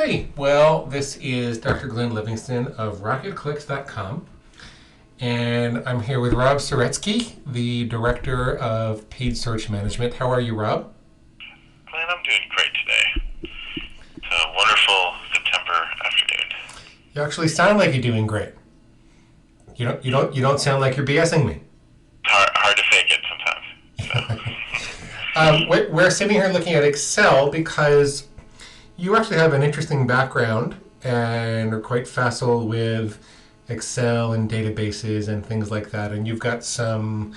Hey, well, this is Dr. Glenn Livingston of RocketClicks.com, and I'm here with Rob Soretsky, the Director of Paid Search Management. How are you, Rob? Glenn, I'm doing great today. It's a wonderful September afternoon. You actually sound like you're doing great. You don't sound like you're BSing me. Hard to fake it sometimes. We're sitting here looking at Excel because you actually have an interesting background and are quite facile with Excel and databases and things like that. And you've got some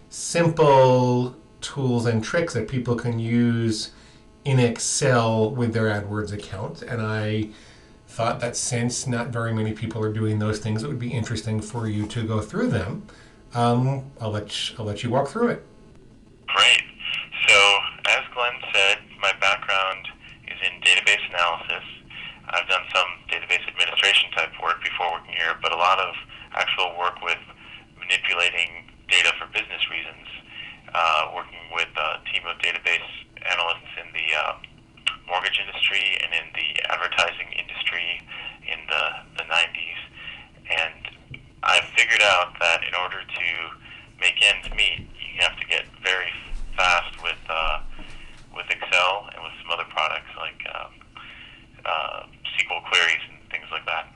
simple tools and tricks that people can use in Excel with their AdWords account. And I thought that since not very many people are doing those things, it would be interesting for you to go through them. I'll let you walk through it. Great. So, as Glenn said, my background is in database analysis. I've done some database administration type work before working here, but a lot of actual work with manipulating data for business reasons, working with a team of database analysts in the mortgage industry and in the advertising industry in the 90s. And I figured out that in order to make ends meet, you have to get very fast with Excel and with some other products like SQL queries and things like that.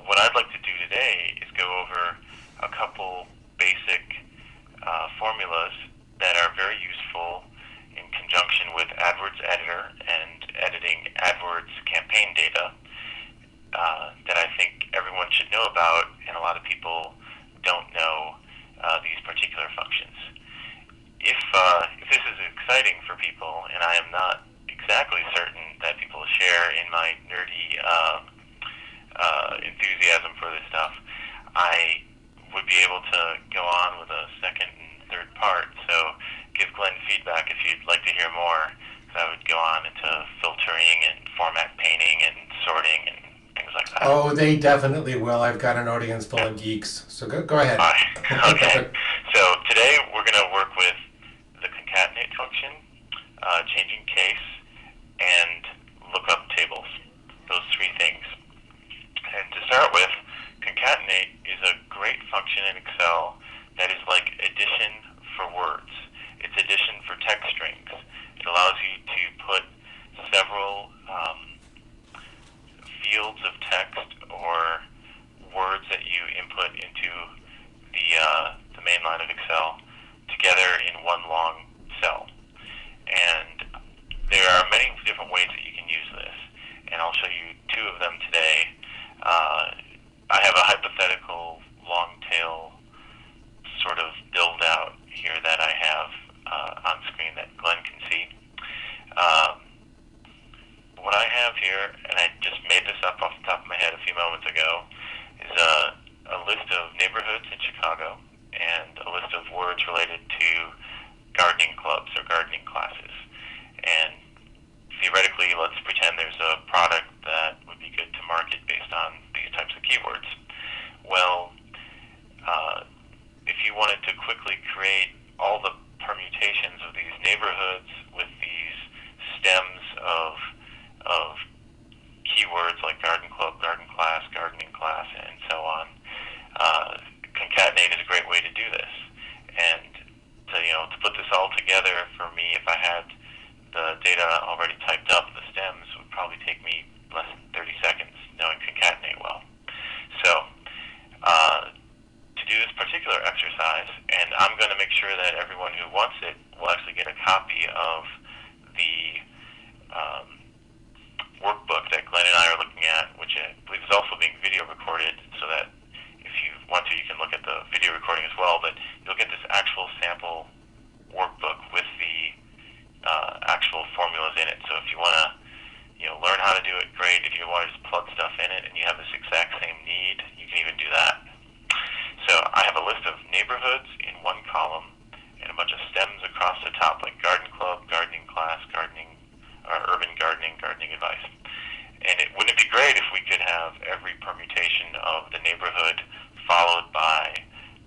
What I'd like to do today is go over a couple basic formulas that are very useful in conjunction with AdWords Editor and editing AdWords campaign data that I think everyone should know about, and a lot of people don't know these particular functions. If this is exciting for people, and I am not exactly certain that people share in my nerdy enthusiasm for this stuff, I would be able to go on with a second and third part. So give Glenn feedback if you'd like to hear more. I would go on into filtering and format painting and sorting and things like that. Oh, they definitely will. I've got an audience full of geeks. So go ahead. All right. Okay. So today we're going to work with the concatenate function, changing case, and lookup tables. Those three things. And to start with, concatenate is a great function in Excel that is like addition for words. It's addition for text strings. It allows you to put several fields of text or words that you input into the main line of Excel together in one long cell. And there are many different ways that you can use this, and I'll show you two of them today. I have a hypothetical long tail sort of build out here that I have on screen that Glenn can see. What I have here, and I just made this up off the top of my head a few moments ago, is a list of neighborhoods in Chicago and a list of words related to gardening clubs or gardening classes. And theoretically, let's pretend there's a product that would be good to market based on these types of keywords. Well, if you wanted to quickly create all the permutations of these neighborhoods with these stems of keywords like garden club, garden class, gardening class, and so on, concatenate is a great way to do this. And to put this all together for me, if I had the data already typed up, the stems would probably take me less than 30 seconds knowing concatenate well. So to do this particular exercise, and I'm going to make sure that everyone who wants it will actually get a copy of the workbook that Glenn and I are looking at, which I believe is also being video recorded, so that if you want to, you can look at the video recording as well, but you'll get this actual sample workbook with the actual formulas in it. So if you want to learn how to do it, great. If you want to just plug stuff in it and you have this exact same need, you can even do that. So I have a list of neighborhoods in one column and a bunch of stems across the top, like garden club, gardening class, gardening, or urban gardening, gardening advice. And wouldn't it be great if we could have every permutation of the neighborhood followed by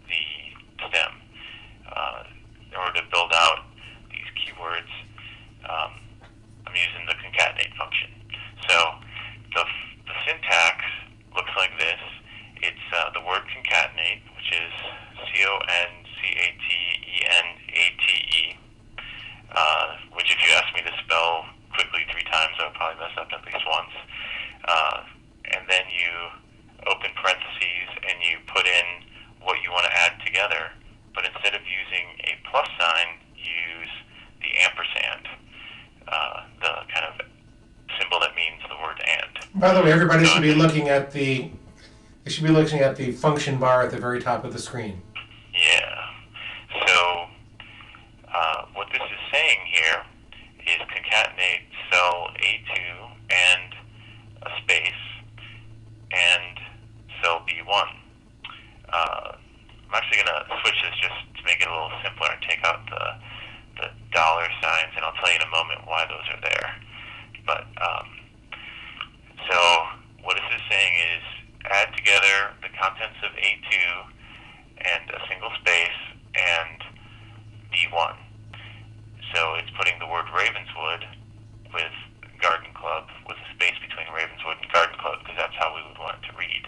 the stem in order to build out these keywords? I'm using the concatenate function. probably mess up at least once. And then you open parentheses and you put in what you want to add together. But instead of using a plus sign, use the ampersand, the kind of symbol that means the word and. By the way, everybody should be looking at the function bar at the very top of the screen. Yeah. So what this is saying here is concatenate cell A2 and a space and cell B1. I'm actually going to switch this just to make it a little simpler and take out the dollar signs, and I'll tell you in a moment why those are there. But so what this is saying is add together the contents of A2 and a single space and B1. So it's putting the word Ravenswood with Garden Club with a space between Ravenswood and Garden Club, because that's how we would want it to read.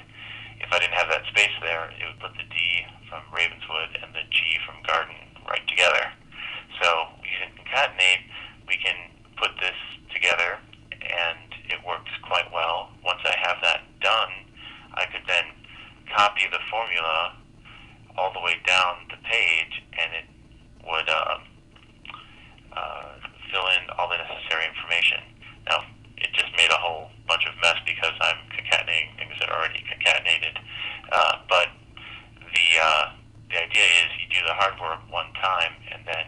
If I didn't have that space there, it would put the D from Ravenswood and the G from Garden right together. So using concatenate, we can put this together, and it works quite well. Once I have that done, I could then copy the formula all the way down the page, and it would fill in all the necessary information. Now, it just made a whole bunch of mess because I'm concatenating things that are already concatenated. But the idea is you do the hard work one time, and then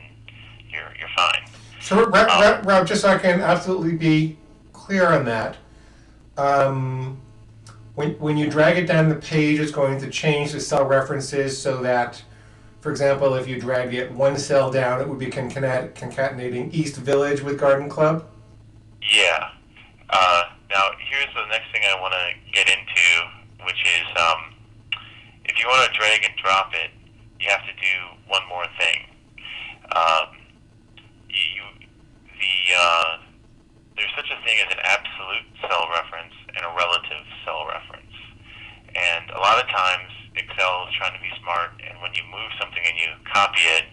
you're fine. So, Rob, just so I can absolutely be clear on that, when you drag it down the page, it's going to change the cell references so that, for example, if you drag it one cell down, it would be concatenating East Village with Garden Club? Yeah. Now, here's the next thing I want to get into, which is if you want to drag and drop it, you have to do one more thing. There's such a thing as an absolute cell reference and a relative cell reference. And a lot of times, Excel is trying to be smart, and when you move something and you copy it,